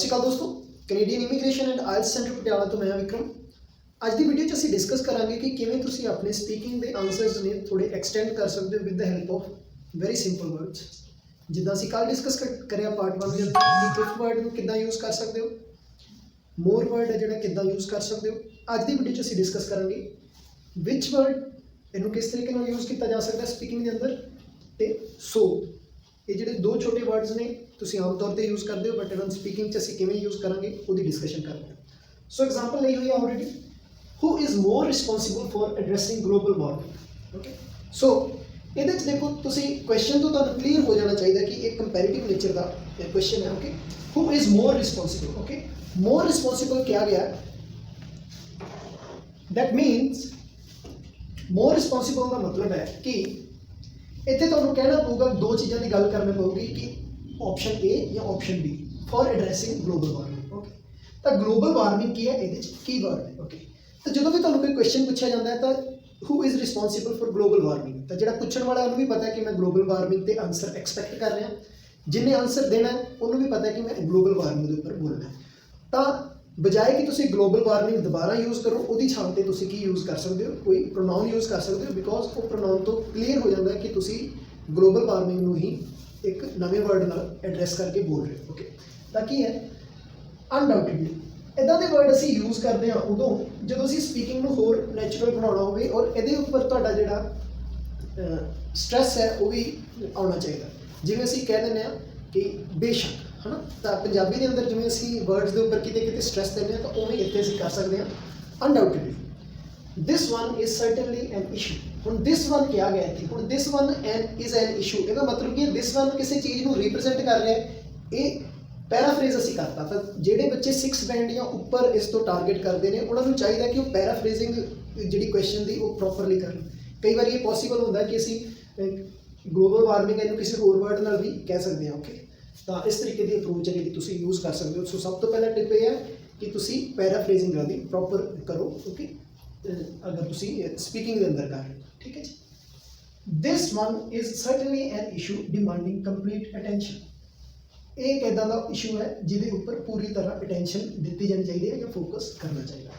ਸ਼੍ਰੀ ਅਕਾਲ ਦੋਸਤੋ, Canadian immigration and IELTS centre Patiala ਤੋਂ ਮੈਂ ਵਿਕਰਮ। ਅੱਜ ਦੀ ਵੀਡੀਓ 'ਚ ਅਸੀਂ ਡਿਸਕਸ ਕਰਾਂਗੇ ਕਿ ਕਿਵੇਂ ਤੁਸੀਂ ਆਪਣੇ ਸਪੀਕਿੰਗ ਦੇ ਆਨਸਰਸ ਨੇ ਥੋੜੇ ਐਕਸਟੈਂਡ ਕਰ ਸਕਦੇ ਹੋ with the help of very simple words. ਜਿੱਦਾਂ ਅਸੀਂ ਕੱਲ੍ਹ ਡਿਸਕਸ ਕਰਿਆ ਪਾਰਟ 1 ਦੇ ਅੰਦਰ ਕਿ ਇਫ ਵਰਡ ਨੂੰ ਕਿੱਦਾਂ ਯੂਜ਼ ਕਰ ਸਕਦੇ ਹੋ, ਮੋਰ ਵਰਡ ਹੈ ਜਿਹੜਾ ਕਿੱਦਾਂ ਯੂਜ਼ ਕਰ ਸਕਦੇ ਹੋ। ਅੱਜ ਦੀ ਵੀਡੀਓ 'ਚ ਅਸੀਂ ਡਿਸਕਸ ਕਰਾਂਗੇ ਵਿਚ ਵਰਡ, ਇਹਨੂੰ ਕਿਸ ਤਰੀਕੇ ਨਾਲ ਯੂਜ਼ ਕੀਤਾ ਜਾ ਸਕਦਾ ਸਪੀਕਿੰਗ ਦੇ ਅੰਦਰ, ਤੇ ਸੋ ਇਹ ਜਿਹੜੇ ਦੋ ਛੋਟੇ ਵਰਡਸ ਨੇ ਤੁਸੀਂ ਆਮ ਤੌਰ ਤੇ ਯੂਜ਼ ਕਰਦੇ ਹੋ, ਬਟ ਇਹਨਾਂ ਸਪੀਕਿੰਗ 'ਚ ਅਸੀਂ ਕਿਵੇਂ ਯੂਜ਼ ਕਰਾਂਗੇ ਉਹਦੀ ਡਿਸਕਸ਼ਨ ਕਰਦੇ ਹਾਂ। ਸੋ ਐਗਜ਼ਾਮਪਲ ਲਈ ਹੋਈ ਹੈ already, who is more responsible for addressing global warming. Okay, so ਇਹਦੇ 'ਚ ਦੇਖੋ ਤੁਸੀਂ ਕੁਐਸਚਨ ਤੋਂ ਤੁਹਾਨੂੰ ਕਲੀਅਰ ਹੋ ਜਾਣਾ ਚਾਹੀਦਾ ਕਿ ਇਹ ਕੰਪੈਰੀਟਿਵ ਨੇਚਰ ਦਾ ਕੁਐਸਚਨ ਹੈ। Okay, who is more responsible. Okay, more responsible ਕਿਹਾ ਗਿਆ, that means more responsible ਦਾ ਮਤਲਬ ਹੈ ਕਿ ਇੱਥੇ ਤੁਹਾਨੂੰ ਕਹਿਣਾ ਪਊਗਾ ਦੋ ਚੀਜ਼ਾਂ ਦੀ ਗੱਲ ਕਰਨੀ ਪਊਗੀ ਕਿ ਆਪਸ਼ਨ ਏ ਜਾਂ option B for addressing global warming. Okay, ਤਾਂ ਗਲੋਬਲ ਵਾਰਮਿੰਗ ਕੀ ਹੈ, ਇਹਦੇ 'ਚ ਕੀਵਰਡ ਹੈ। ਓਕੇ, ਤਾਂ ਜਦੋਂ ਵੀ ਤੁਹਾਨੂੰ ਕੋਈ ਕੁਐਸਚਨ ਪੁੱਛਿਆ ਜਾਂਦਾ ਹੈ ਤਾਂ who is responsible for global warming, ਤਾਂ ਜਿਹੜਾ ਪੁੱਛਣ ਵਾਲਾ ਉਹਨੂੰ ਵੀ ਪਤਾ ਕਿ ਮੈਂ ਗਲੋਬਲ ਵਾਰਮਿੰਗ ਤੇ ਆਨਸਰ ਐਕਸਪੈਕਟ ਕਰ ਰਿਹਾ, ਜਿਹਨੇ ਆਨਸਰ ਦੇਣਾ ਉਹਨੂੰ ਵੀ ਪਤਾ ਕਿ ਮੈਂ ਗਲੋਬਲ ਵਾਰਮਿੰਗ ਦੇ ਉੱਪਰ ਬੋਲਣਾ। ਤਾਂ ਬਜਾਏ ਕਿ ਤੁਸੀਂ ਗਲੋਬਲ ਵਾਰਮਿੰਗ ਦੁਬਾਰਾ ਯੂਜ਼ ਕਰੋ, ਉਹਦੀ ਥਾਂ ਤੇ ਤੁਸੀਂ ਕੀ ਯੂਜ਼ ਕਰ ਸਕਦੇ ਹੋ, ਕੋਈ ਪ੍ਰੋਨਾਉਨ ਯੂਜ਼ ਕਰ ਸਕਦੇ ਹੋ, ਬਿਕੋਜ਼ ਉਹ ਪ੍ਰੋਨਾਉਨ ਤੋਂ ਕਲੀਅਰ ਹੋ ਜਾਂਦਾ ਹੈ ਕਿ ਤੁਸੀਂ ਗਲੋਬਲ ਵਾਰਮਿੰਗ ਨੂੰ ਹੀ ਇੱਕ ਨਵੇਂ ਵਰਡ ਨਾਲ ਐਡਰੈਸ ਕਰਕੇ ਬੋਲ ਰਹੇ ਹੋ। ਓਕੇ, ਤਾਂ ਕੀ ਹੈ, ਅਨਡਾਊਟਡਲੀ ਇੱਦਾਂ ਦੇ ਵਰਡ ਅਸੀਂ ਯੂਜ਼ ਕਰਦੇ ਹਾਂ ਉਦੋਂ ਜਦੋਂ ਅਸੀਂ ਸਪੀਕਿੰਗ ਨੂੰ ਹੋਰ ਨੈਚੁਰਲ ਬਣਾਉਣਾ ਹੋਵੇ, ਔਰ ਇਹਦੇ ਉੱਪਰ ਤੁਹਾਡਾ ਜਿਹੜਾ ਸਟ੍ਰੈਸ ਹੈ ਉਹ ਵੀ ਆਉਣਾ ਚਾਹੀਦਾ। ਜਿਵੇਂ ਅਸੀਂ ਕਹਿ ਦਿੰਦੇ ਹਾਂ ਕਿ ਬੇਸ਼ੱਕ, ਹੈ ਨਾ, ਤਾਂ ਪੰਜਾਬੀ ਦੇ ਅੰਦਰ ਜਿਵੇਂ ਅਸੀਂ ਵਰਡਸ ਦੇ ਉੱਪਰ ਕਿਤੇ ਕਿਤੇ ਸਟ੍ਰੈਸ ਦਿੰਦੇ ਹਾਂ ਤਾਂ ਉਵੇਂ ਇੱਥੇ ਅਸੀਂ ਕਰ ਸਕਦੇ ਹਾਂ undoubtedly. This one is certainly N issue. ਹੁਣ ਦਿਸ ਵਨ ਕਿਹਾ ਗਿਆ ਇੱਥੇ, ਹੁਣ this one is an issue, ਇਹਦਾ ਮਤਲਬ ਕਿ ਦਿਸ ਵਨ ਕਿਸੇ ਚੀਜ਼ ਨੂੰ ਰਿਪਰੈਜ਼ੈਂਟ ਕਰ ਰਿਹਾ ਹੈ। ਇਹ ਪੈਰਾਫਰੇਜ਼ ਅਸੀਂ ਕਰਤਾ। ਤਾਂ ਜਿਹੜੇ ਬੱਚੇ 6 ਬੈਂਡ ਜਾਂ ਉੱਪਰ ਇਸ ਤੋਂ ਟਾਰਗੇਟ ਕਰਦੇ ਨੇ ਉਹਨਾਂ ਨੂੰ ਚਾਹੀਦਾ ਕਿ ਉਹ ਪੈਰਾਫਰੇਜ਼ਿੰਗ ਜਿਹੜੀ ਕੁਐਸਚਨ ਦੀ ਉਹ ਪ੍ਰੋਪਰਲੀ ਕਰਨ। ਕਈ ਵਾਰੀ ਇਹ ਪੋਸੀਬਲ ਹੁੰਦਾ ਕਿ ਅਸੀਂ ਗਲੋਬਲ ਵਾਰਮਿੰਗ ਇਹਨੂੰ ਕਿਸੇ ਹੋਰ ਵਰਡ ਨਾਲ ਵੀ ਕਹਿ ਸਕਦੇ ਹਾਂ। ਓਕੇ, ਤਾਂ ਇਸ ਤਰੀਕੇ ਦੀ ਅਪਰੋਚ ਹੈ ਜਿਹੜੀ ਤੁਸੀਂ ਯੂਜ਼ ਕਰ ਸਕਦੇ ਹੋ। ਸੋ ਸਭ ਤੋਂ ਪਹਿਲਾ ਟਿਪ ਇਹ ਹੈ ਕਿ ਤੁਸੀਂ ਪੈਰਾਫਰੇਜ਼ਿੰਗ ਦੀ ਪ੍ਰੋਪਰ ਕਰੋ। ਓਕੇ, ਅਗਰ ਤੁਸੀਂ ਸਪੀਕਿੰਗ ਦੇ ਅੰਦਰ ਕਰ ਰਹੇ ਹੋ, ਠੀਕ ਹੈ ਜੀ। This one is certainly N issue demanding complete attention. ਇਹ ਇੱਕ ਇੱਦਾਂ ਦਾ ਇਸ਼ੂ ਹੈ ਜਿਹਦੇ ਉੱਪਰ ਪੂਰੀ ਤਰ੍ਹਾਂ ਅਟੈਂਸ਼ਨ ਦਿੱਤੀ ਜਾਣੀ ਚਾਹੀਦੀ ਹੈ ਜਾਂ ਫੋਕਸ ਕਰਨਾ ਚਾਹੀਦਾ।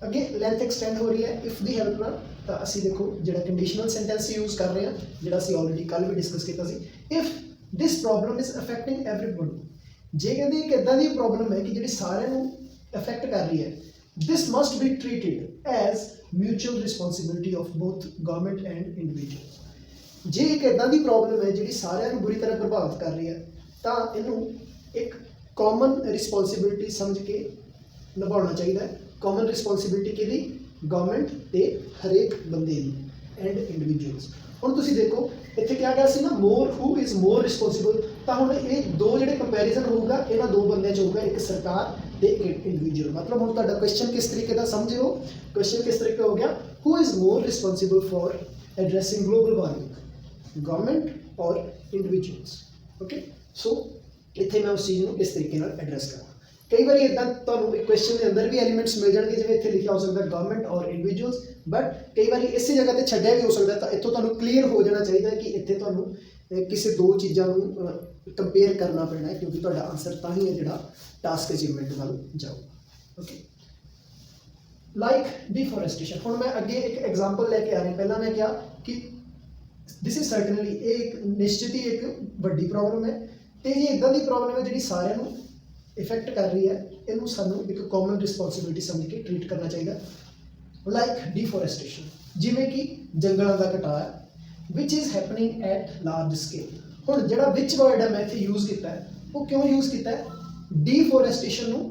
ਅੱਗੇ ਲੈਂਥ ਐਕਸਟੈਂਡ ਹੋ ਰਹੀ ਹੈ ਇਫ ਦੀ ਹੈਲਪ ਨਾਲ, ਤਾਂ ਅਸੀਂ ਦੇਖੋ ਜਿਹੜਾ ਕੰਡੀਸ਼ਨਲ ਸੈਂਟੈਂਸ ਯੂਜ਼ ਕਰ ਰਹੇ ਹਾਂ, ਜਿਹੜਾ ਅਸੀਂ ਆਲਰੇਡੀ ਕੱਲ੍ਹ ਵੀ ਡਿਸਕਸ ਕੀਤਾ ਸੀ। If this problem is affecting everybody, ਜੇ ਕਹਿੰਦੇ ਇੱਕ ਇੱਦਾਂ ਦੀ ਪ੍ਰੋਬਲਮ ਹੈ ਕਿ ਜਿਹੜੀ ਸਾਰਿਆਂ ਨੂੰ ਅਫੈਕਟ ਕਰ ਰਹੀ ਹੈ, this must be treated as mutual responsibility of both government and individual. ਜੇ ਇੱਕ ਇੱਦਾਂ ਦੀ ਪ੍ਰੋਬਲਮ ਹੈ ਜਿਹੜੀ ਸਾਰਿਆਂ ਨੂੰ ਬੁਰੀ ਤਰ੍ਹਾਂ ਪ੍ਰਭਾਵਿਤ ਕਰ ਰਹੀ ਹੈ ਤਾਂ ਇਹਨੂੰ ਇੱਕ ਕਾਮਨ ਰਿਸਪੋਂਸਿਬਿਲਿਟੀ ਸਮਝ ਕੇ ਨਿਭਾਉਣਾ ਚਾਹੀਦਾ ਹੈ। ਕਾਮਨ ਰਿਸਪੋਂਸਿਬਿਲਿਟੀ ਕਿਹਦੀ, ਗਵਰਨਮੈਂਟ ਤੇ ਹਰੇਕ ਬੰਦੇ ਦੀ ਐਂਡ ਇੰਡੀਵਿਜੂਅਲਸ। ਹੁਣ ਤੁਸੀਂ ਦੇਖੋ ਇੱਥੇ ਕਿਹਾ ਗਿਆ ਸੀ ਨਾ ਮੋਰ, ਹੂ ਇਜ਼ ਮੋਰ ਰਿਸਪੋਂਸੀਬਲ, ਤਾਂ ਹੁਣ ਇਹ ਦੋ ਜਿਹੜੇ ਕੰਪੈਰੀਜ਼ਨ ਹੋਊਗਾ ਇਹਨਾਂ ਦੋ ਬੰਦਿਆਂ 'ਚ ਹੋਊਗਾ, ਇੱਕ ਸਰਕਾਰ ਤੇ ਇੱਕ ਇੰਡੀਵਿਜੂਅਲ। ਮਤਲਬ ਹੁਣ ਤੁਹਾਡਾ ਕੁਐਸਚਨ ਕਿਸ ਤਰੀਕੇ ਦਾ ਸਮਝਿਓ, ਕੁਐਸਚਨ ਕਿਸ ਤਰੀਕੇ ਹੋ ਗਿਆ, ਹੂ is more responsible for addressing global warming, government ਔਰ ਇੰਡੀਵਿਜੂਅਲਸ। ਓਕੇ, ਸੋ ਇੱਥੇ ਮੈਂ ਉਸ ਚੀਜ਼ ਨੂੰ ਇਸ ਤਰੀਕੇ ਨਾਲ ਐਡਰੈਸ ਕਰਾਂ। ਕਈ ਵਾਰੀ ਇੱਦਾਂ ਤੁਹਾਨੂੰ ਇੱਕ ਕੁਐਸਚਨ ਦੇ ਅੰਦਰ ਵੀ ਐਲੀਮੈਂਟਸ ਮਿਲ ਜਾਣਗੇ, ਜਿਵੇਂ ਇੱਥੇ ਲਿਖਿਆ ਹੋ ਸਕਦਾ ਗਵਰਨਮੈਂਟ ਔਰ ਇੰਡੀਵਿਜੂਅਲਸ, ਬਟ ਕਈ ਵਾਰੀ ਇਸੇ ਜਗ੍ਹਾ ਤੇ ਛੱਡਿਆ ਵੀ ਹੋ ਸਕਦਾ। ਤਾਂ ਇੱਥੋਂ ਤੁਹਾਨੂੰ ਕਲੀਅਰ ਹੋ ਜਾਣਾ ਚਾਹੀਦਾ ਕਿ ਇੱਥੇ ਤੁਹਾਨੂੰ ਕਿਸੇ ਦੋ ਚੀਜ਼ਾਂ ਨੂੰ ਕੰਪੇਅਰ ਕਰਨਾ ਪੈਣਾ ਹੈ, ਕਿਉਂਕਿ ਤੁਹਾਡਾ ਆਨਸਰ ਤਾਂ ਹੀ ਹੈ ਜਿਹੜਾ ਟਾਸਕ ਅਚੀਵਮੈਂਟ ਵੱਲ ਜਾਊਗਾ। Okay, like deforestation. ਹੁਣ ਮੈਂ ਅੱਗੇ ਇੱਕ ਐਗਜ਼ਾਮਪਲ ਲੈ ਕੇ ਆ ਰਿਹਾ। ਪਹਿਲਾਂ ਮੈਂ ਕਿਹਾ ਕਿ ਦਿਸ ਇਜ਼ ਸਰਟਨਲੀ, ਇਹ ਇੱਕ ਨਿਸ਼ਚਿਤ ਹੀ ਇੱਕ ਵੱਡੀ ਪ੍ਰੋਬਲਮ ਹੈ, ਤੇ ਜੇ ਇੱਦਾਂ ਦੀ ਪ੍ਰੋਬਲਮ ਹੈ ਜਿਹੜੀ ਸਾਰਿਆਂ ਨੂੰ ਇਫੈਕਟ ਕਰ ਰਹੀ ਹੈ, ਇਹਨੂੰ ਸਾਨੂੰ ਇੱਕ ਕਾਮਨ ਰਿਸਪੋਂਸਿਬਿਲਿਟੀ ਸਮਝ ਕੇ ਟ੍ਰੀਟ ਕਰਨਾ ਚਾਹੀਦਾ। ਲਾਈਕ ਡਿਫੋਰੈਸਟੇਸ਼ਨ, ਜਿਵੇਂ ਕਿ ਜੰਗਲਾਂ ਦਾ ਕਟਾਅ which is happening at large scale. ਹੁਣ ਜਿਹੜਾ ਵਿਚ ਵਰਡ ਹੈ ਮੈਂ ਇੱਥੇ ਯੂਜ਼ ਕੀਤਾ ਹੈ, ਉਹ ਕਿਉਂ ਯੂਜ਼ ਕੀਤਾ ਹੈ, ਡੀਫੋਰੈਸਟੇਸ਼ਨ ਨੂੰ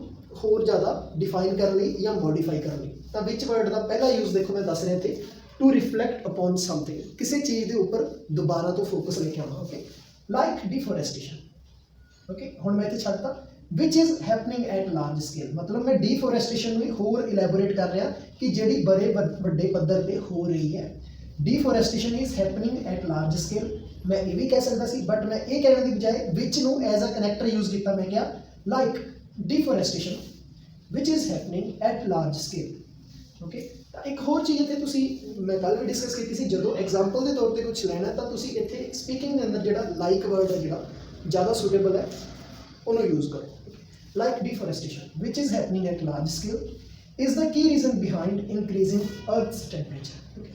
ਹੋਰ ਜ਼ਿਆਦਾ ਡਿਫਾਈਨ ਕਰਨ ਲਈ ਜਾਂ ਮੋਡੀਫਾਈ ਕਰਨ ਲਈ। ਤਾਂ ਵਿਚ ਵਰਡ ਦਾ ਪਹਿਲਾ ਯੂਜ਼ ਦੇਖੋ ਮੈਂ ਦੱਸ ਰਿਹਾ ਇੱਥੇ, ਟੂ ਰਿਫਲੈਕਟ ਅਪੋਨ ਸਮਥਿੰਗ, ਕਿਸੇ ਚੀਜ਼ ਦੇ ਉੱਪਰ ਦੁਬਾਰਾ ਤੋਂ ਫੋਕਸ ਲੈ ਕੇ ਆਉਣਾ। Okay, like ਡਿਫੋਰੈਸਟੇਸ਼ਨ। ਓਕੇ, ਹੁਣ ਮੈਂ ਇੱਥੇ ਛੱਡਤਾ which is happening at large scale, ਮਤਲਬ ਮੈਂ ਡੀਫੋਰੈਸਟੇਸ਼ਨ ਨੂੰ ਹੀ ਹੋਰ ਇਲੈਬੋਰੇਟ ਕਰ ਰਿਹਾ ਕਿ ਜਿਹੜੀ ਬੜੇ ਵੱਡੇ ਪੱਧਰ ਤੇ ਹੋ ਰਹੀ ਹੈ। Deforestation is happening at large scale, ਮੈਂ ਇਹ ਵੀ ਕਹਿ ਸਕਦਾ ਸੀ, ਬਟ ਮੈਂ ਇਹ ਕਹਿਣ ਦੀ ਬਜਾਏ ਵਿਚ ਨੂੰ ਐਜ਼ ਅ ਕਨੈਕਟਰ ਯੂਜ਼ ਕੀਤਾ। ਮੈਂ ਕਿਹਾ like deforestation which is happening at large scale. Okay, ਤਾਂ ਇੱਕ ਹੋਰ ਚੀਜ਼ ਇੱਥੇ ਤੁਸੀਂ ਮੈਂ ਕੱਲ੍ਹ ਵੀ ਡਿਸਕਸ ਕੀਤੀ ਸੀ, ਜਦੋਂ ਐਗਜ਼ਾਮਪਲ ਦੇ ਤੌਰ 'ਤੇ ਕੁਛ ਲੈਣਾ ਤਾਂ ਤੁਸੀਂ ਇੱਥੇ ਸਪੀਕਿੰਗ ਦੇ ਅੰਦਰ ਜਿਹੜਾ ਲਾਈਕ ਵਰਡ ਹੈ ਜਿਹੜਾ ਜ਼ਿਆਦਾ ਸੂਟੇਬਲ ਹੈ ਉਹਨੂੰ ਯੂਜ਼ ਕਰੋ। like deforestation, which is happening at large scale, is the key reason behind increasing Earth's temperature. Okay.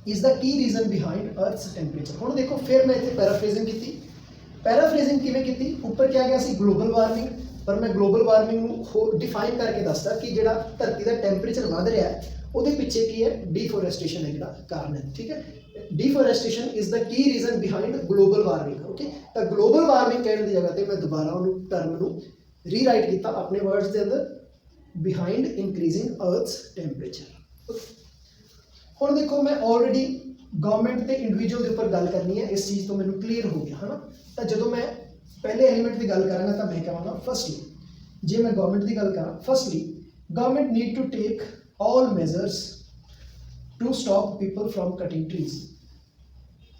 Is the key reason behind Earth's temperature. ਹੁਣ ਦੇਖੋ ਫਿਰ ਮੈਂ ਇੱਥੇ ਪੈਰਾਫਰੇਜ਼ਿੰਗ ਕੀਤੀ। ਪੈਰਾਫਰੇਜ਼ਿੰਗ ਕਿਵੇਂ ਕੀਤੀ? ਉੱਪਰ ਕਿਹਾ ਗਿਆ ਸੀ ਗਲੋਬਲ ਵਾਰਮਿੰਗ, ਪਰ ਮੈਂ ਗਲੋਬਲ ਵਾਰਮਿੰਗ ਨੂੰ ਡਿਫਾਈਨ ਕਰਕੇ ਦੱਸਦਾ ਕਿ ਜਿਹੜਾ ਧਰਤੀ ਦਾ ਟੈਂਪਰੇਚਰ ਵੱਧ ਰਿਹਾ ਹੈ ਉਹਦੇ ਪਿੱਛੇ ਕੀ ਹੈ? ਡੀਫੋਰੈਸਟੇਸ਼ਨ ਹੈ ਜਿਹੜਾ ਕਾਰਨ ਹੈ। ਠੀਕ ਹੈ, ਡੀਫੋਰੈਸਟੇਸ਼ਨ ਇਜ਼ ਦਾ ਕੀ reason behind global warming. Okay, ਤਾਂ ਗਲੋਬਲ ਵਾਰਮਿੰਗ ਕਹਿਣ ਦੀ ਜਗ੍ਹਾ ਤੇ ਮੈਂ ਦੁਬਾਰਾ ਉਹਨੂੰ ਟਰਮ ਨੂੰ ਰੀਰਾਈਟ ਕੀਤਾ ਆਪਣੇ ਵਰਡਸ ਦੇ ਅੰਦਰ, ਬਿਹਾਈਂਡ ਇੰਕਰੀਜ਼ਿੰਗ ਅਰਥਸ ਟੈਂਪਰੇਚਰ। ਹੁਣ ਦੇਖੋ ਮੈਂ ਆਲਰੇਡੀ ਗਵਰਨਮੈਂਟ ਤੇ ਇੰਡੀਵਿਜੂਅਲ ਦੇ ਉੱਪਰ ਗੱਲ ਕਰਨੀ ਹੈ, ਇਸ ਚੀਜ਼ ਤੋਂ ਮੈਨੂੰ ਕਲੀਅਰ ਹੋ ਗਿਆ ਹੈ ਨਾ। ਤਾਂ ਜਦੋਂ ਮੈਂ ਪਹਿਲੇ ਐਲੀਮੈਂਟ ਦੀ ਗੱਲ ਕਰਾਂਗਾ ਤਾਂ ਮੈਂ ਕਹਾਂਗਾ ਫਸਟਲੀ, ਜੇ ਮੈਂ ਗਵਰਨਮੈਂਟ ਦੀ ਗੱਲ ਕਰਾਂ, firstly government need to take all measures to stop people from cutting trees।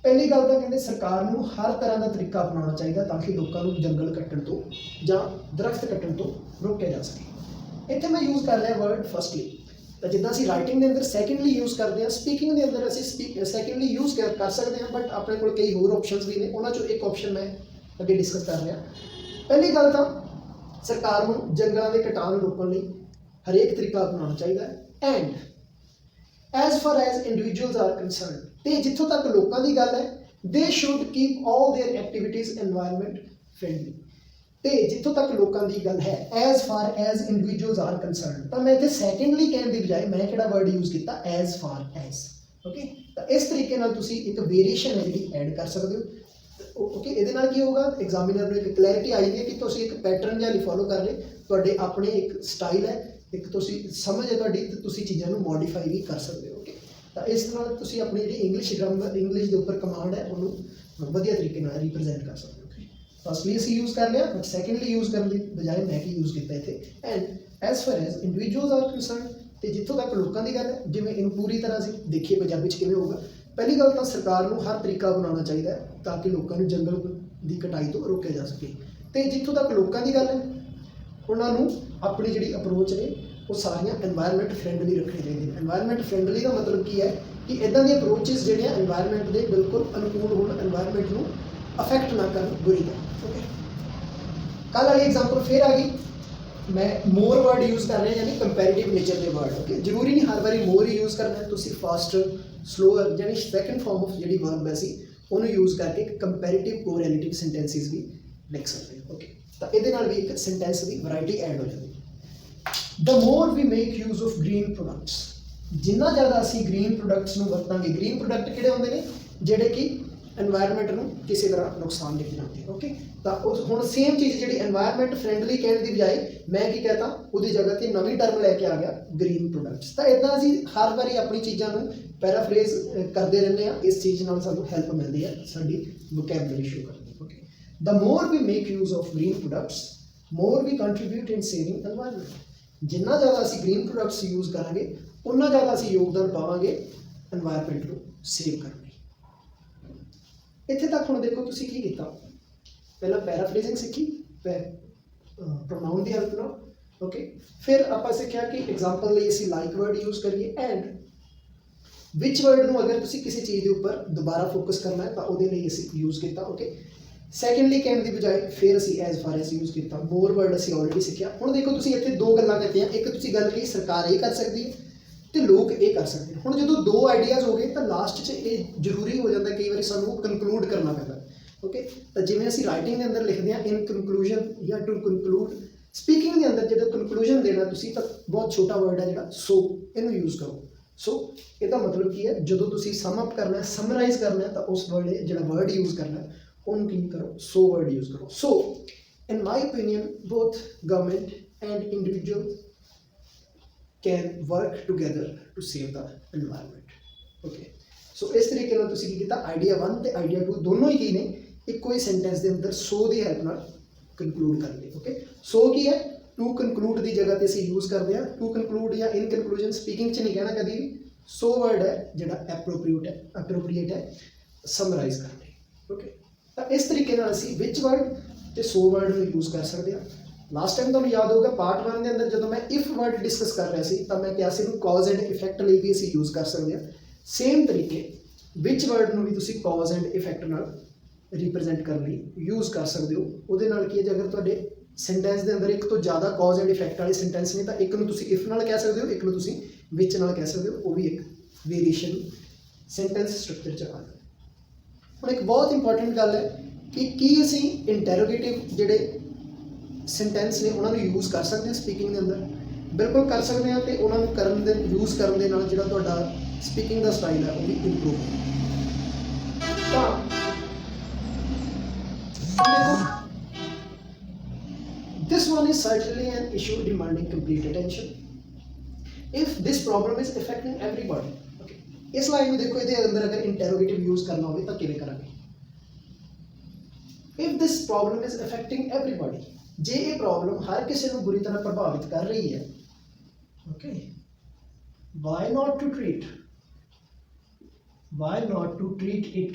ਪਹਿਲੀ ਗੱਲ ਤਾਂ ਕਹਿੰਦੇ ਸਰਕਾਰ ਨੂੰ ਹਰ ਤਰ੍ਹਾਂ ਦਾ ਤਰੀਕਾ ਅਪਣਾਉਣਾ ਚਾਹੀਦਾ ਤਾਂ ਕਿ ਲੋਕਾਂ ਨੂੰ ਜੰਗਲ ਕੱਟਣ ਤੋਂ ਜਾਂ ਦਰਖਤ ਕੱਟਣ ਤੋਂ ਰੋਕਿਆ ਜਾ ਸਕੇ। ਇੱਥੇ ਮੈਂ ਯੂਜ਼ ਕਰ ਰਿਹਾ ਵਰਡ ਫਸਟਲੀ, ਤਾਂ ਜਿੱਦਾਂ ਅਸੀਂ ਰਾਈਟਿੰਗ ਦੇ ਅੰਦਰ ਸੈਕੰਡਲੀ ਯੂਜ਼ ਕਰਦੇ ਹਾਂ, ਸਪੀਕਿੰਗ ਦੇ ਅੰਦਰ ਅਸੀਂ ਸੈਕੰਡਲੀ ਯੂਜ਼ ਕਰ ਸਕਦੇ ਹਾਂ, ਬਟ ਆਪਣੇ ਕੋਲ ਕਈ ਹੋਰ ਆਪਸ਼ਨਸ ਵੀ ਨੇ, ਉਹਨਾਂ 'ਚੋਂ ਇੱਕ ਆਪਸ਼ਨ ਮੈਂ ਅੱਗੇ ਡਿਸਕਸ ਕਰ ਰਿਹਾ। ਪਹਿਲੀ ਗੱਲ ਤਾਂ ਸਰਕਾਰ ਨੂੰ ਜੰਗਲਾਂ ਦੇ ਕਟਾਅ ਨੂੰ ਰੋਕਣ ਲਈ ਹਰੇਕ ਤਰੀਕਾ ਅਪਣਾਉਣਾ ਚਾਹੀਦਾ ਹੈ। And as far as individuals are concerned, ਤੇ ਜਿੱਥੋਂ ਤੱਕ ਲੋਕਾਂ ਦੀ ਗੱਲ ਹੈ, they should keep all their activities environment friendly। ਤੇ ਜਿੱਥੋਂ ਤੱਕ ਲੋਕਾਂ ਦੀ ਗੱਲ ਹੈ, as far as individuals are concerned, ਤਾਂ ਮੈਂ ਇੱਥੇ ਸੈਕੰਡਲੀ ਕਹਿਣ ਦੀ ਬਜਾਏ ਮੈਂ ਕਿਹੜਾ ਵਰਡ ਯੂਜ਼ ਕੀਤਾ? as far as। ਓਕੇ, ਤਾਂ ਇਸ ਤਰੀਕੇ ਨਾਲ ਤੁਸੀਂ ਇੱਕ ਵੇਰੀਏਸ਼ਨ ਹੈ ਜਿਹੜੀ ਐਡ ਕਰ ਸਕਦੇ ਹੋ। ਓਕੇ, ਇਹਦੇ ਨਾਲ ਕੀ ਹੋਊਗਾ? ਐਗਜ਼ਾਮੀਨਰ ਨੂੰ ਇੱਕ ਕਲੈਰਿਟੀ ਆਈ ਹੈ ਕਿ ਤੁਸੀਂ ਇੱਕ ਪੈਟਰਨ ਜਿਹਾ ਨਹੀਂ ਫੋਲੋ ਕਰ ਰਹੇ, ਤੁਹਾਡੇ ਆਪਣੇ ਇੱਕ ਸਟਾਈਲ ਹੈ, ਇੱਕ ਤੁਸੀਂ ਸਮਝ ਹੈ ਤੁਹਾਡੀ, ਤੇ ਤੁਸੀਂ ਚੀਜ਼ਾਂ ਨੂੰ ਮੋਡੀਫਾਈ ਵੀ ਕਰ ਸਕਦੇ ਹੋ। ਓਕੇ, ਤਾਂ ਇਸ ਨਾਲ ਤੁਸੀਂ ਆਪਣੀ ਜਿਹੜੀ ਇੰਗਲਿਸ਼ ਗ੍ਰਾਮਰ, ਇੰਗਲਿਸ਼ ਦੇ ਉੱਪਰ ਕਮਾਂਡ ਹੈ, ਉਹਨੂੰ ਵਧੀਆ ਤਰੀਕੇ ਨਾਲ ਰਿਪਰੈਜ਼ੈਂਟ ਕਰ ਸਕਦੇ ਹੋ। ਓਕੇ, ਫਸਟਲੀ ਅਸੀਂ ਯੂਜ਼ ਕਰ ਲਿਆ, ਬਟ ਸੈਕੰਡਲੀ ਯੂਜ਼ ਕਰਨ ਦੀ ਬਜਾਏ ਮੈਂ ਕੀ ਯੂਜ਼ ਕੀਤਾ ਇੱਥੇ? And as far as individuals are concern, ਤੇ ਜਿੱਥੋਂ ਤੱਕ ਲੋਕਾਂ ਦੀ ਗੱਲ ਹੈ, ਜਿਵੇਂ ਇਹਨੂੰ ਪੂਰੀ ਤਰ੍ਹਾਂ ਅਸੀਂ ਦੇਖੀਏ ਪੰਜਾਬੀ 'ਚ ਕਿਵੇਂ ਹੋਊਗਾ। ਪਹਿਲੀ ਗੱਲ ਤਾਂ ਸਰਕਾਰ ਨੂੰ ਹਰ ਤਰੀਕਾ ਬਣਾਉਣਾ ਚਾਹੀਦਾ ਹੈ ਤਾਂ ਕਿ ਲੋਕਾਂ ਨੂੰ ਜੰਗਲ ਦੀ ਕਟਾਈ ਤੋਂ ਰੋਕਿਆ ਜਾ ਸਕੇ। ਤੇ ਜਿੱਥੋਂ ਤੱਕ ਲੋਕਾਂ ਦੀ ਗੱਲ ਹੈ, ਉਹਨਾਂ ਨੂੰ ਆਪਣੀ ਜਿਹੜੀ ਅਪਰੋਚ ਨੇ ਉਹ ਸਾਰੀਆਂ एनवायरमेंट फ्रेंडली रखनी चाहिए। एनवायरमेंट फ्रेंडली का मतलब की है कि इदां दी अप्रोचेस जिहड़ियां एनवायरमेंट दे बिल्कुल अनुकूल होण, एनवायरमेंट नूं अफेक्ट ना करन बुरी तरह। ओके, कल वाली एग्जांपल फिर आ गई, मैं मोर वर्ड यूज़ कर रहा यानी कंपैरेटिव नेचर के वर्ड। ओके, जरूरी नहीं हर बारी मोर यूज़ करना, तुसीं फास्टर, स्लोअर यानी सैकेंड फॉर्म ऑफ जिहड़ी वर्ब है सी उहनूं यूज़ करके कंपैरेटिव कोरिलेटिव सेंटेंसिस भी लिख सकते हो। ओके, तो इहदे नाल भी एक सेंटेंस की वैरायटी ऐड हो जाती है। The more we make use of green products, जिन्ना ज़्यादा असी green products ਨੂੰ ਵਰਤਾਂਗੇ, green product ਕਿਹੜੇ ਹੁੰਦੇ ਨੇ? ਜਿਹੜੇ ਕਿ एनवायरमेंट ਨੂੰ ਕਿਸੇ ਤਰ੍ਹਾਂ ਨੁਕਸਾਨ ਨਹੀਂ ਪਹੁੰਚਾਉਂਦੇ। ਓਕੇ, ਤਾਂ ਉਹ ਹੁਣ ਸੇਮ ਚੀਜ਼ ਜਿਹੜੀ एनवायरमेंट फ्रेंडली ਕਹਿਣ ਦੀ ਬਜਾਏ ਮੈਂ ਕੀ ਕਹਤਾ, ਉਹਦੀ ਜਗ੍ਹਾ ਤੇ ਨਵੀਂ ਟਰਮ ਲੈ ਕੇ ਆ ਗਿਆ green products। ਤਾਂ ਇਦਾਂ ਅਸੀਂ ਹਰ ਵਾਰੀ ਆਪਣੀ ਚੀਜ਼ਾਂ ਨੂੰ ਪੈਰਾਫਰੇਜ਼ ਕਰਦੇ ਰਹਿੰਦੇ ਹਾਂ, ਇਸ ਚੀਜ਼ ਨਾਲ ਸਾਨੂੰ ਹੈਲਪ ਮਿਲਦੀ ਹੈ ਸਾਡੀ ਵੋਕੈਬਲਰੀ ਸ਼ੋ ਕਰਨ ਦੀ। Okay, the more we make use of green products, more we contribute in saving environment। ਜਿੰਨਾ ਜ਼ਿਆਦਾ ਅਸੀਂ ਗ੍ਰੀਨ ਪ੍ਰੋਡਕਟਸ ਯੂਜ਼ ਕਰਾਂਗੇ, ਉਨਾ ਜ਼ਿਆਦਾ ਅਸੀਂ ਯੋਗਦਾਨ ਪਾਵਾਂਗੇ এনवायरमेंट ਨੂੰ ਸੇਵ ਕਰਨ ਲਈ। ਇੱਥੇ ਤੱਕ ਹੁਣ ਦੇਖੋ ਤੁਸੀਂ ਕੀ ਕੀਤਾ, ਪਹਿਲਾਂ ਪੈਰਾਫਰੇਜ਼ਿੰਗ ਸਿੱਖੀ ਪ੍ਰੋਨਾਊਨ ਦੀ ਹੈਲਪ ਨਾਲ। ਓਕੇ, ਫਿਰ ਆਪਾਂ ਸਿੱਖਿਆ ਕਿ ਐਗਜ਼ਾਮਪਲ ਲਈ ਅਸੀਂ ਲਾਈਕ ਵਰਡ ਯੂਜ਼ ਕਰੀਏ, ਐਂਡ ਵਿਚ ਵਰਡ ਨੂੰ ਅਗਰ ਤੁਸੀਂ ਕਿਸੇ ਚੀਜ਼ ਦੇ ਉੱਪਰ ਦੁਬਾਰਾ ਫੋਕਸ ਕਰਨਾ ਹੈ ਤਾਂ ਉਹਦੇ ਲਈ ਅਸੀਂ ਯੂਜ਼ ਕੀਤਾ। ਓਕੇ, ਸੈਕੰਡਲੀ ਕਹਿਣ ਦੀ ਬਜਾਏ ਫਿਰ ਅਸੀਂ ਐਜ਼ ਫਾਰ ਐਜ਼ ਯੂਜ਼ ਕੀਤਾ। ਮੋਰ ਵਰਡ ਅਸੀਂ ਆਲਰੇਡੀ ਸਿੱਖਿਆ। ਹੁਣ ਦੇਖੋ ਤੁਸੀਂ ਇੱਥੇ ਦੋ ਗੱਲਾਂ ਕੀਤੀਆਂ, ਇੱਕ ਤੁਸੀਂ ਗੱਲ ਕਹੀ ਸਰਕਾਰ ਇਹ ਕਰ ਸਕਦੀ ਹੈ ਤੇ ਲੋਕ ਇਹ ਕਰ ਸਕਦੇ। ਹੁਣ ਜਦੋਂ ਦੋ ਆਈਡੀਆਜ਼ ਹੋ ਗਏ ਤਾਂ ਲਾਸਟ 'ਚ ਇਹ ਜ਼ਰੂਰੀ ਹੋ ਜਾਂਦਾ, ਕਈ ਵਾਰੀ ਸਾਨੂੰ ਕਨਕਲੂਡ ਕਰਨਾ ਪੈਂਦਾ। ਓਕੇ, ਤਾਂ ਜਿਵੇਂ ਅਸੀਂ ਰਾਈਟਿੰਗ ਦੇ ਅੰਦਰ ਲਿਖਦੇ ਹਾਂ ਇਨ ਕਨਕਲੂਜਨ ਜਾਂ ਟੂ ਕਨਕਲੂਡ, ਸਪੀਕਿੰਗ ਦੇ ਅੰਦਰ ਜਦੋਂ ਕਨਕਲੂਜਨ ਦੇਣਾ ਤੁਸੀਂ ਤਾਂ ਬਹੁਤ ਛੋਟਾ ਵਰਡ ਹੈ ਜਿਹੜਾ ਸੋ, ਇਹਨੂੰ ਯੂਜ਼ ਕਰੋ। ਸੋ ਇਹਦਾ ਮਤਲਬ ਕੀ ਹੈ, ਜਦੋਂ ਤੁਸੀਂ ਸਮ ਅਪ ਕਰਨਾ, ਸਮਰਾਈਜ਼ ਕਰਨਾ ਤਾਂ ਉਸ ਵਰਡ ਜਿਹੜਾ ਵਰਡ ਯੂਜ਼ ਕਰਨਾ ਉਹਨੂੰ ਕੀ ਕਰੋ? ਸੋ ਵਰਡ ਯੂਜ਼ ਕਰੋ। So in my opinion both government and individual can work together to save the environment। okay, so ਇਸ ਤਰੀਕੇ ਨਾਲ ਤੁਸੀਂ ਕੀ ਕੀਤਾ, ਆਈਡੀਆ 1 ਤੇ ਆਈਡੀਆ 2 ਦੋਨੋਂ ਹੀ ਕੀ ਨੇ, ਇੱਕੋ ਹੀ ਸੈਂਟੈਂਸ ਦੇ ਅੰਦਰ ਸੋ ਦੀ ਹੈਲਪ ਨਾਲ ਕਨਕਲੂਡ ਕਰ ਲਏ। ਓਕੇ, ਸੋ ਕੀ ਹੈ? ਟੂ ਕਨਕਲੂਡ ਦੀ ਜਗ੍ਹਾ ਤੇ ਅਸੀਂ ਯੂਜ਼ ਕਰਦੇ ਹਾਂ ਟੂ ਕਨਕਲੂਡ ਜਾਂ ਇਨ ਕਨਕਲੂਜਨ। ਸਪੀਕਿੰਗ 'ਚ ਨਹੀਂ ਕਹਿਣਾ ਕਦੀ ਵੀ, ਸੋ ਵਰਡ ਹੈ ਜਿਹੜਾ ਐਪਰੋਪਰੀਏਟ ਹੈ ਸਮਰਾਈਜ਼ ਕਰਨ ਲਈ। ਓਕੇ, ਤਾਂ ਇਸ ਤਰੀਕੇ ਨਾਲ ਅਸੀਂ ਵਿਚ ਵਰਡ ਤੇ ਸੋ ਵਰਡ ਨੂੰ ਯੂਜ਼ ਕਰ ਸਕਦੇ ਹਾਂ। ਲਾਸਟ ਟਾਈਮ ਤੁਹਾਨੂੰ ਯਾਦ ਹੋਊਗਾ ਪਾਰਟ 1 ਦੇ ਅੰਦਰ ਜਦੋਂ ਮੈਂ ਇਫ ਵਰਡ ਡਿਸਕਸ ਕਰ ਰਿਹਾ ਸੀ ਤਾਂ ਮੈਂ ਕਿਹਾ ਸੀ ਇਹਨੂੰ ਕਾਜ਼ ਐਂਡ ਇਫੈਕਟ ਲਈ ਵੀ ਅਸੀਂ ਯੂਜ਼ ਕਰ ਸਕਦੇ ਹਾਂ। ਸੇਮ ਤਰੀਕੇ ਵਿਚ ਵਰਡ ਨੂੰ ਵੀ ਤੁਸੀਂ ਕਾਜ਼ ਐਂਡ ਇਫੈਕਟ ਨਾਲ ਰਿਪਰੈਜ਼ੈਂਟ ਕਰਨ ਲਈ ਯੂਜ਼ ਕਰ ਸਕਦੇ ਹੋ। ਉਹਦੇ ਨਾਲ ਕੀ ਹੈ, ਜੇ ਅਗਰ ਤੁਹਾਡੇ ਸੈਂਟੈਂਸ ਦੇ ਅੰਦਰ ਇੱਕ ਤੋਂ ਜ਼ਿਆਦਾ ਕਾਜ਼ ਐਂਡ ਇਫੈਕਟ ਵਾਲੇ ਸੈਂਟੈਂਸ ਨੇ ਤਾਂ ਇੱਕ ਨੂੰ ਤੁਸੀਂ ਇਫ ਨਾਲ ਕਹਿ ਸਕਦੇ ਹੋ, ਇੱਕ ਨੂੰ ਤੁਸੀਂ ਵਿੱਚ ਨਾਲ ਕਹਿ ਸਕਦੇ ਹੋ, ਉਹ ਵੀ ਇੱਕ ਵੇਰੀਏਸ਼ਨ ਸੈਂਟੈਂਸ ਸਟਰਕਚਰ 'ਚ ਆਉਂਦਾ। ਹੁਣ ਇੱਕ ਬਹੁਤ ਇੰਪੋਰਟੈਂਟ ਗੱਲ ਹੈ ਕਿ ਕੀ ਅਸੀਂ ਇੰਟੈਰੋਗੇਟਿਵ ਜਿਹੜੇ ਸੈਂਟੈਂਸ ਨੇ ਉਹਨਾਂ ਨੂੰ ਯੂਜ਼ ਕਰ ਸਕਦੇ ਹਾਂ ਸਪੀਕਿੰਗ ਦੇ ਅੰਦਰ? ਬਿਲਕੁਲ ਕਰ ਸਕਦੇ ਹਾਂ, ਤੇ ਉਹਨਾਂ ਨੂੰ ਕਰਨ ਦੇ ਯੂਜ਼ ਕਰਨ ਦੇ ਨਾਲ ਜਿਹੜਾ ਤੁਹਾਡਾ ਸਪੀਕਿੰਗ ਦਾ ਸਟਾਈਲ ਹੈ ਉਹ ਵੀ ਇੰਪਰੂਵ ਹੋਵੇਗਾ। ਤਾਂ ਦੇਖੋ, this one is certainly an issue demanding complete attention if this problem is affecting everybody. Okay, ਇਸ ਲਾਈਨ ਨੂੰ ਦੇਖੋ, ਇਹਦੇ ਅੰਦਰ ਅਗਰ ਇੰਟੈਰੋਗੇਟਿਵ ਯੂਜ਼ ਕਰਨਾ ਹੋਵੇ ਤਾਂ ਕਿਵੇਂ ਕਰਾਂਗੇ? if this problem is affecting everybody, ਜੇ ਇਹ ਪ੍ਰੋਬਲਮ ਹਰ ਕਿਸੇ ਨੂੰ ਬੁਰੀ ਤਰ੍ਹਾਂ ਪ੍ਰਭਾਵਿਤ ਕਰ ਰਹੀ ਹੈ, okay, why not to treat it,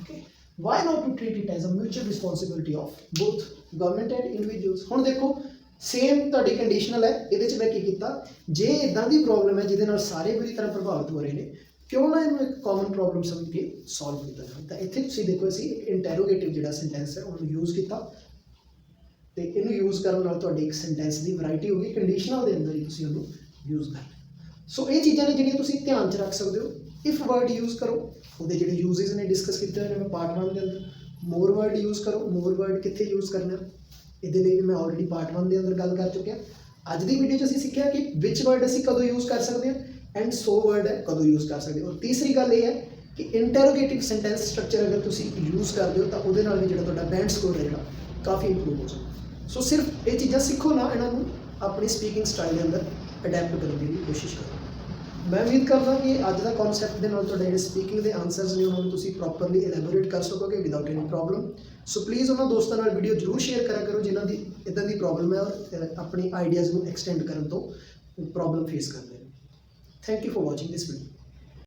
okay, why not to treat it as a mutual responsibility of both government and individuals? ਹੁਣ ਦੇਖੋ, ਸੇਮ ਤੁਹਾਡੀ ਕੰਡੀਸ਼ਨਲ ਹੈ, ਇਹਦੇ 'ਚ ਮੈਂ ਕੀ ਕੀਤਾ, ਜੇ ਇਦਾਂ ਦੀ ਪ੍ਰੋਬਲਮ ਹੈ ਜਿਹਦੇ ਨਾਲ ਸਾਰੇ ਬੁਰੀ ਤਰ੍ਹਾਂ ਪ੍ਰਭਾਵਿਤ ਹੋ ਰਹੇ ਨੇ, ਕਿਉਂ ਨਾ ਇਹਨੂੰ ਇੱਕ ਕਾਮਨ ਪ੍ਰੋਬਲਮ ਸਮਝ ਕੇ ਸੋਲਵ ਕੀਤਾ ਜਾਵੇ। ਤਾਂ ਇੱਥੇ ਤੁਸੀਂ ਦੇਖੋ, ਅਸੀਂ ਇੰਟੈਰੋਗੇਟਿਵ ਜਿਹੜਾ ਸੈਂਟੈਂਸ ਹੈ ਉਹਨੂੰ ਯੂਜ਼ ਕੀਤਾ, ਤੇ ਇਹਨੂੰ ਯੂਜ਼ ਕਰਨ ਨਾਲ ਤੁਹਾਡੀ ਇੱਕ ਸੈਂਟੈਂਸ ਦੀ ਵੈਰਾਈਟੀ ਹੋ ਗਈ। ਕੰਡੀਸ਼ਨਲ ਦੇ ਅੰਦਰ ਹੀ ਤੁਸੀਂ ਉਹਨੂੰ ਯੂਜ਼ ਕਰਨਾ। ਸੋ ਇਹ ਚੀਜ਼ਾਂ ਨੇ ਜਿਹੜੀਆਂ ਤੁਸੀਂ ਧਿਆਨ 'ਚ ਰੱਖ ਸਕਦੇ ਹੋ। ਇਫ ਵਰਡ ਯੂਜ਼ ਕਰੋ, ਉਹਦੇ ਜਿਹੜੇ ਯੂਜ਼ਸ ਨੇ ਡਿਸਕਸ ਕੀਤੇ ਹੋਏ ਨੇ ਮੈਂ ਪਾਰਟ 1 ਦੇ ਅੰਦਰ। ਮੋਰ ਵਰਡ ਯੂਜ਼ ਕਰੋ, ਮੋਰ ਵਰਡ ਕਿੱਥੇ ਯੂਜ਼ ਕਰਨਾ, ਇਹਦੇ ਲਈ ਵੀ ਮੈਂ ਆਲਰੇਡੀ ਪਾਰਟ 1 ਦੇ ਅੰਦਰ ਗੱਲ ਕਰ ਚੁੱਕਿਆ। ਅੱਜ ਦੀ ਵੀਡੀਓ 'ਚ ਅਸੀਂ ਸਿੱਖਿਆ ਕਿ ਵਿਚ ਵਰਡ ਅਸੀਂ ਕਦੋਂ ਯੂਜ਼ ਕਰ ਸਕਦੇ ਹਾਂ, ਐਂਡ ਸੋ ਵਰਡ ਹੈ ਕਦੋਂ ਯੂਜ਼ ਕਰ ਸਕਦੇ ਹੋ। ਔਰ ਤੀਸਰੀ ਗੱਲ ਇਹ ਹੈ ਕਿ ਇੰਟੈਰੋਗੇਟਿਵ ਸੈਂਟੈਂਸ ਸਟਰਕਚਰ ਅਗਰ ਤੁਸੀਂ ਯੂਜ਼ ਕਰਦੇ ਹੋ ਤਾਂ ਉਹਦੇ ਨਾਲ ਵੀ ਜਿਹੜਾ ਤੁਹਾਡਾ ਬੈਂਡ ਸਕੋਰ ਹੈ ਜਿਹੜਾ ਕਾਫੀ ਇੰਪਰੂਵ ਹੋ ਜਾਊਗਾ। ਸੋ ਸਿਰਫ ਇਹ ਚੀਜ਼ਾਂ ਸਿੱਖੋ ਨਾ, ਇਹਨਾਂ ਨੂੰ ਆਪਣੀ ਸਪੀਕਿੰਗ ਸਟਾਈਲ ਦੇ ਅੰਦਰ ਅਡੈਪਟ ਕਰਨ ਦੀ ਵੀ ਕੋਸ਼ਿਸ਼ ਕਰੋ। ਮੈਂ ਉਮੀਦ ਕਰਦਾ ਕਿ ਅੱਜ ਦਾ ਕਨਸੈਪਟ ਦੇ ਨਾਲ ਤੁਹਾਡੇ ਜਿਹੜੇ ਸਪੀਕਿੰਗ ਦੇ ਆਨਸਰਸ ਨੇ ਉਹਨਾਂ ਨੂੰ ਤੁਸੀਂ ਪ੍ਰੋਪਰਲੀ ਐਲੈਬੋਰੇਟ ਕਰ ਸਕੋਗੇ without any problem. So please ਉਹਨਾਂ ਦੋਸਤਾਂ ਨਾਲ ਵੀਡੀਓ ਜ਼ਰੂਰ ਸ਼ੇਅਰ ਕਰਿਆ ਕਰੋ ਜਿਨ੍ਹਾਂ ਦੀ ਇੱਦਾਂ ਦੀ ਪ੍ਰੋਬਲਮ ਹੈ ਔਰ ਆਪਣੀ ਆਈਡੀਆਜ਼ ਨੂੰ ਐਕਸਟੈਂਡ ਕਰਨ ਤੋਂ ਪ੍ਰੋਬਲਮ ਫੇਸ ਕਰਦੇ ਨੇ। Thank you for watching this video.